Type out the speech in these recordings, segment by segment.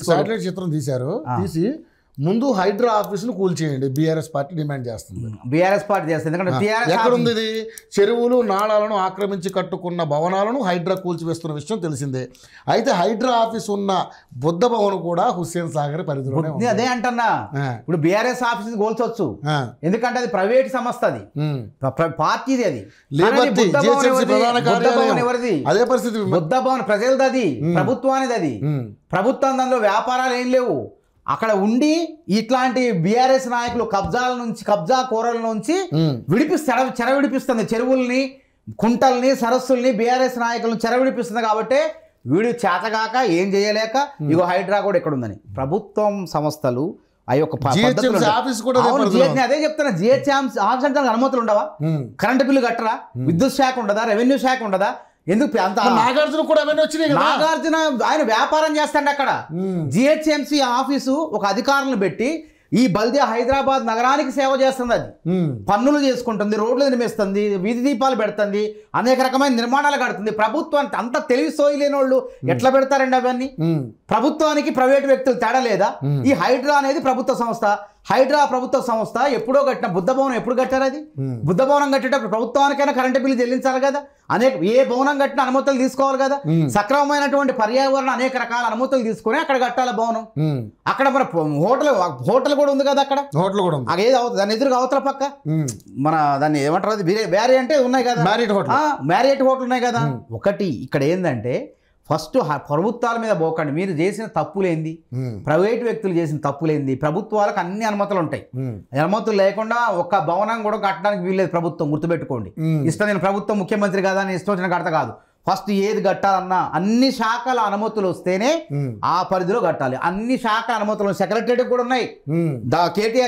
Satellite చిత్రం తీశారు, తీసి ముందు హైడ్రా ఆఫీసును కూల్చేయండి బీఆర్ఎస్ పార్టీ డిమాండ్ చేస్తుంది. బీఆర్ఎస్ పార్టీ చేస్తుంది. ఎందుకంటే ఎక్కడుంది ఇది? చెరువులు నాళాలను ఆక్రమించి కట్టుకున్న భవనాలను హైడ్రా కూల్చివేస్తున్న విషయం తెలిసిందే. అయితే హైడ్రా ఆఫీస్ ఉన్న బుద్ధ భవన్ కూడా హుస్సేన్ సాగర్ పరిధిలోనే ఉంది. అదే అంటున్నా, ఇప్పుడు బీఆర్ఎస్ ఆఫీస్ కూల్చొచ్చు, ఎందుకంటే అది ప్రైవేట్ సంస్థ, అది పార్టీది, అది ఎవరిది? అదే పరిస్థితి. బుద్ధ భవన్ ప్రజలది, అది ప్రభుత్వానిది, అది ప్రభుత్వం, దానిలో వ్యాపారాలు ఏం లేవు. అక్కడ ఉండి ఇట్లాంటి బీఆర్ఎస్ నాయకులు కబ్జా కోరల నుంచి చెర విడిపిస్తుంది, చెరువుల్ని, కుంటల్ని, సరస్సుల్ని బీఆర్ఎస్ నాయకులను చెర విడిపిస్తుంది. కాబట్టి వీడు చేతగాక ఏం చేయలేక ఇగో హైడ్రా కూడా ఇక్కడ ఉందని ప్రభుత్వం సంస్థలు అవి ఒక అదే చెప్తున్నా. జిహెచ్ఎంసీ ఆఫీస్ అంటే అనుమతులు ఉండవా? కరెంటు బిల్లు కట్టరా? విద్యుత్ శాఖ ఉండదా? రెవెన్యూ శాఖ ఉండదా? ఎందుకు అంత? నాగార్జున కూడా అవన్నీ వచ్చినాయి. నాగార్జున ఆయన వ్యాపారం చేస్తాడు అక్కడ. జిహెచ్ఎంసీ ఆఫీసు ఒక అధికారులను పెట్టి ఈ బల్దియా హైదరాబాద్ నగరానికి సేవ చేస్తుంది. అది పన్నులు చేసుకుంటుంది, రోడ్లు నిర్మిస్తుంది, వీధి దీపాలు పెడుతుంది, అనేక రకమైన నిర్మాణాలు కడుతుంది. ప్రభుత్వానికి అంత తెలివి సోయి లేని వాళ్ళు ఎట్లా పెడతారండి అవన్నీ? ప్రభుత్వానికి ప్రైవేట్ వ్యక్తులు తేడా లేదా? ఈ హైడ్రా అనేది ప్రభుత్వ సంస్థ. హైడ్రా ప్రభుత్వ సంస్థ ఎప్పుడో కట్టిన బుద్ధ భవనం ఎప్పుడు కట్టారు? అది బుద్ధ భవనం కట్టేటప్పుడు ప్రభుత్వానికైనా కరెంటు బిల్లు చెల్లించాలి కదా, ఏ భవనం కట్టిన అనుమతులు తీసుకోవాలి కదా, సక్రమమైనటువంటి పర్యావరణ అనేక రకాల అనుమతులు తీసుకుని అక్కడ కట్టాలి భవనం. అక్కడ మన హోటల్ కూడా ఉంది కదా, అక్కడ హోటల్ కూడా ఉంది. ఏది అవుతుంది దాని ఎదురుగా అవతల పక్క మన దాన్ని ఏమంటారు, అది వేరే అంటే ఉన్నాయి కదా, మ్యారియట్ హోటల్ ఉన్నాయి కదా. ఒకటి ఇక్కడ ఏంటంటే ఫస్ట్ ప్రభుత్వాల మీద పోకండి. మీరు చేసిన తప్పులేంది, ప్రైవేట్ వ్యక్తులు చేసిన తప్పులేంది, ప్రభుత్వాలకు అన్ని అనుమతులు ఉంటాయి. అనుమతులు లేకుండా ఒక్క భవనం కూడా కట్టడానికి వీల్లేదు ప్రభుత్వం, గుర్తుపెట్టుకోండి. ఇష్టం నేను ప్రభుత్వం ముఖ్యమంత్రి కదా అని ఇష్టం వచ్చిన కడత కాదు. ఫస్ట్ ఏది కట్టాలన్నా అన్ని శాఖల అనుమతులు వస్తేనే ఆ పరిధిలో కట్టాలి. అన్ని శాఖల అనుమతులు సెక్రటరేట్ కూడా ఉన్నాయి.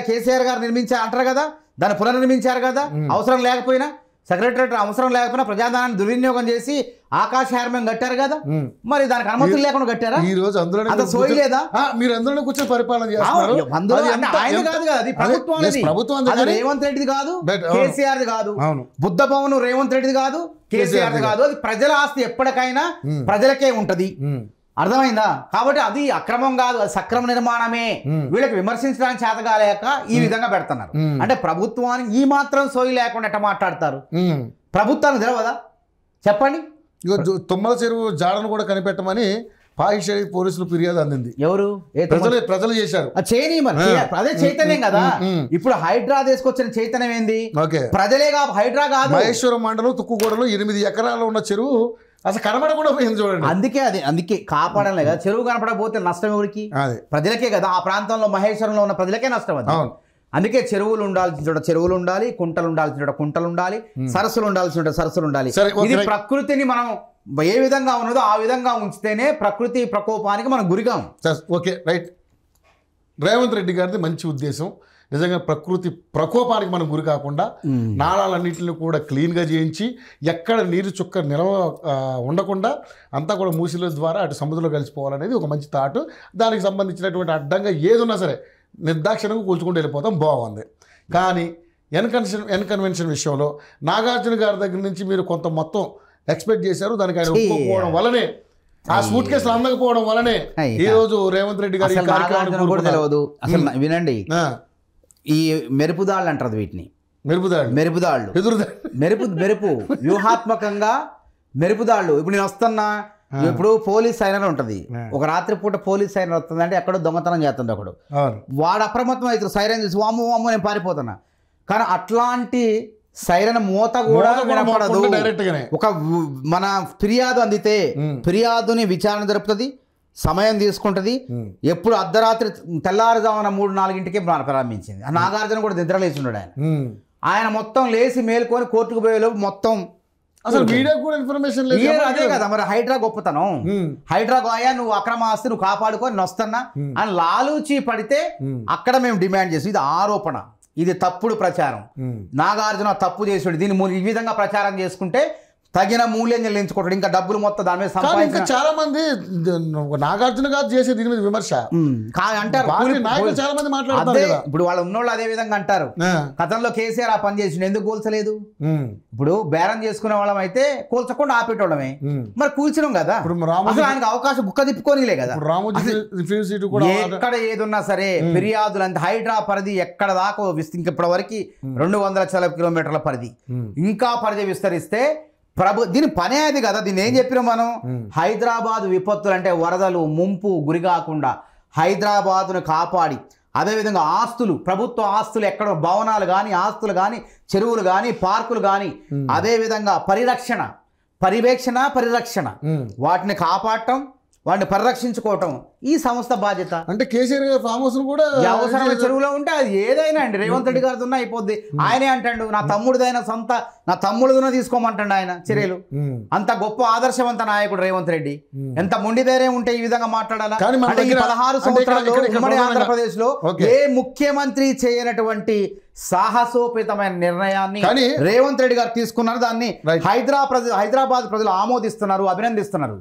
కేసీఆర్ గారు నిర్మించారు అంటారు కదా, దాన్ని పునర్నిర్మించారు కదా. అవసరం లేకపోయినా సెక్రటరేట్ అవసరం లేకపోయినా ప్రజాధనాన్ని దుర్వినియోగం చేసి ఆకాశహార్మ్యం కట్టారు కదా, మరి దానికి అనుమతులు లేకుండా కట్టారా? ఈ రోజు అందులో సోయి లేదా? మీరు అందులో కూర్చొని పరిపాలన చేస్తున్నారు. ఆయన కాదు కదా, అది ప్రభుత్వం. రేవంత్ రెడ్డిది కాదు, కేసీఆర్ది కాదు. బుద్ధ భవన్ రేవంత్ రెడ్డిది కాదు, కేసీఆర్ది కాదు. అది ప్రజల ఆస్తి, ఎప్పటికైనా ప్రజలకే ఉంటది. అర్థమైందా? కాబట్టి అది అక్రమం కాదు, అది సక్రమ నిర్మాణమే. వీళ్ళకి విమర్శించడానికి చేత కాలేక ఈ విధంగా పెడుతున్నారు. అంటే ప్రభుత్వానికి ఈ మాత్రం సోయి లేకుండా ఎట్లా మాట్లాడతారు? ప్రభుత్వానికి తెలవదా చెప్పండి? తుమ్మల చెరువు జాడను కూడా కనిపెట్టమని పాయిష్ పోలీసులు ఫిర్యాదు అందింది. ఎవరు? ప్రజలు చేశారు. అదే చైతన్యం కదా. ఇప్పుడు హైడ్రా తీసుకొచ్చిన చైతన్యం ఏంది? ప్రజలేగా, హైడ్రా కాదు. మహేశ్వరం మండలం తుక్కుగూడలో 8 ఎకరాలు ఉన్న చెరువు అసలు కనపడకుండా పోయింది చూడండి. అందుకే కాపాడలే కదా. చెరువు కనపడకపోతే నష్టం ఎవరికి? ప్రజలకే కదా. ఆ ప్రాంతంలో మహేశ్వరంలో ఉన్న ప్రజలకే నష్టం అది. అందుకే చెరువులు ఉండాల్సిన చోట చెరువులు ఉండాలి, కుంటలు ఉండాల్సిన చోట కుంటలు ఉండాలి, సరస్సులు ఉండాల్సిన చోట సరస్సులు ఉండాలి. ఇది ప్రకృతిని మనం ఏ విధంగా ఉన్నదో ఆ విధంగా ఉంచితేనే ప్రకృతి ప్రకోపానికి మనం గురిగాం. Okay, right. రేవంత్ రెడ్డి గారిది మంచి ఉద్దేశం. నిజంగా ప్రకృతి ప్రకోపానికి మనం గురి కాకుండా నాళాలన్నింటిని కూడా క్లీన్గా చేయించి ఎక్కడ నీరు చుక్క నిలవ ఉండకుండా అంతా కూడా మూసిల ద్వారా అటు సముద్రంలో కలిసిపోవాలనేది ఒక మంచి థాట్. దానికి సంబంధించినటువంటి అడ్డంగా ఏది ఉన్నా సరే నిర్దాక్షిణంగా కూల్చుకుంటూ వెళ్ళిపోతాం, బాగుంది. కానీ ఎన్కన్వెన్షన్ విషయంలో నాగార్జున గారి దగ్గర నుంచి మీరు కొంత మొత్తం ఎక్స్పెక్ట్ చేశారు. దానికి ఆయన ఒప్పుకోవడం వల్లనే, ఆ సూట్ కేసులు అందకపోవడం వల్లనే ఈ రోజు రేవంత్ రెడ్డి గారు తెలియదు. అసలు వినండి, ఈ మెరుపుదాళ్ళు అంటారు వీటిని, మెరుపుదాళ్ళు మెరుపు వ్యూహాత్మకంగా మెరుపుదాళ్ళు. ఇప్పుడు నేను వస్తున్నా, ఇప్పుడు పోలీస్ సైరన్ ఉంటుంది, ఒక రాత్రి పూట పోలీస్ సైరన్ వస్తుంది అంటే ఎక్కడో దొంగతనం చేస్తుంది ఒకడు, వాడు అప్రమత్తం అవుతాడు, సైరన్ చూసి వాము వాము నేను పారిపోతున్నా. కానీ అట్లాంటి సైరన్ మూత కూడా వినపడదు. ఒక మన ఫిర్యాదు అందితే ఫిర్యాదుని విచారణ జరుపుతుంది, సమయం తీసుకుంటుంది. ఎప్పుడు అర్ధరాత్రి తెల్లారుజామున 3-4 ప్రారంభించింది. నాగార్జున కూడా నిద్రలేసి ఉన్నాడు ఆయన మొత్తం లేచి మేల్కొని కోర్టుకు పోయేలోపు మొత్తం అసలు మీడియాకు కూడా ఇన్ఫర్మేషన్ లేదు. అదే కదా మరి హైడ్రా గొప్పతనం. హైడ్రా గోయా నువ్వు అక్రమ ఆస్తి నువ్వు కాపాడుకొని నేను వస్తున్నా అని లాలూచి పడితే అక్కడ మేము డిమాండ్ చేసి, ఇది ఆరోపణ, ఇది తప్పుడు ప్రచారం. నాగార్జున తప్పు చేసాడు, దీన్ని ఈ విధంగా ప్రచారం చేసుకుంటే తగిన మూల్యం చెల్లించుకుంటాడు, ఇంకా డబ్బులు మొత్తం దాని మీద కానీ ఇంకా సంపాదించిన చాలా మంది నాగార్జున గారు చేసే దీని మీద విమర్శ అంటారు. నాయకులు చాలా మంది మాట్లాడుతారు కదా. ఇప్పుడు వాళ్ళు ఉన్నోళ్ళు అదే విధంగా అంటారు, గతంలో కేసీఆర్ ఆ పని చేసిండు ఎందుకు కూల్చలేదు. ఇప్పుడు బేరం చేసుకునే వాళ్ళం అయితే కూల్చకుండా ఆపేటోళ్ళమే, మరి కూల్చడం కదా. అసలు ఆయనకు అవకాశం బుక్క తిప్పుకోనిలే కదా. ఎక్కడ ఏదున్నా సరే ఫిర్యాదులు అంత హైడ్రా పరిధి ఎక్కడ దాకా ఇప్పటి వరకు 200 కిలోమీటర్ల పరిధి, ఇంకా పరిధి విస్తరిస్తే దీని పనే అది కదా. దీన్ని ఏం చెప్పినాం మనం, హైదరాబాద్ విపత్తులు అంటే వరదలు ముంపు గురి కాకుండా హైదరాబాదును కాపాడి, అదేవిధంగా ఆస్తులు, ప్రభుత్వ ఆస్తులు ఎక్కడ భవనాలు కానీ ఆస్తులు కానీ చెరువులు కానీ పార్కులు కానీ, అదేవిధంగా పరిరక్షణ వాటిని కాపాడటం, వాటిని పరిరక్షించుకోవటం ఈ సంస్థ బాధ్యత. అంటే కేసీఆర్ గారు ఫామ్ హౌస్ కూడా అవసరమైన చెరువులో ఉంటే అది ఏదైనా అండి రేవంత్ రెడ్డి గారితో అయిపోద్ది. ఆయనే అంటాడు నా తమ్ముడిదైనా నా తమ్ముడిదైనా తీసుకోమంటాడు ఆయన చర్యలు. అంత గొప్ప ఆదర్శవంత నాయకుడు రేవంత్ రెడ్డి. ఎంత మొండి ధైర్యం ఉంటే ఈ విధంగా మాట్లాడాలా? 16 సంవత్సరాల్లో ఉమ్మడి ఆంధ్రప్రదేశ్ లో ఏ ముఖ్యమంత్రి చేయనటువంటి సాహసోపేతమైన నిర్ణయాన్ని రేవంత్ రెడ్డి గారు తీసుకున్నారు. దాన్ని హైదరాబాద్ ప్రజలు ఆమోదిస్తున్నారు, అభినందిస్తున్నారు.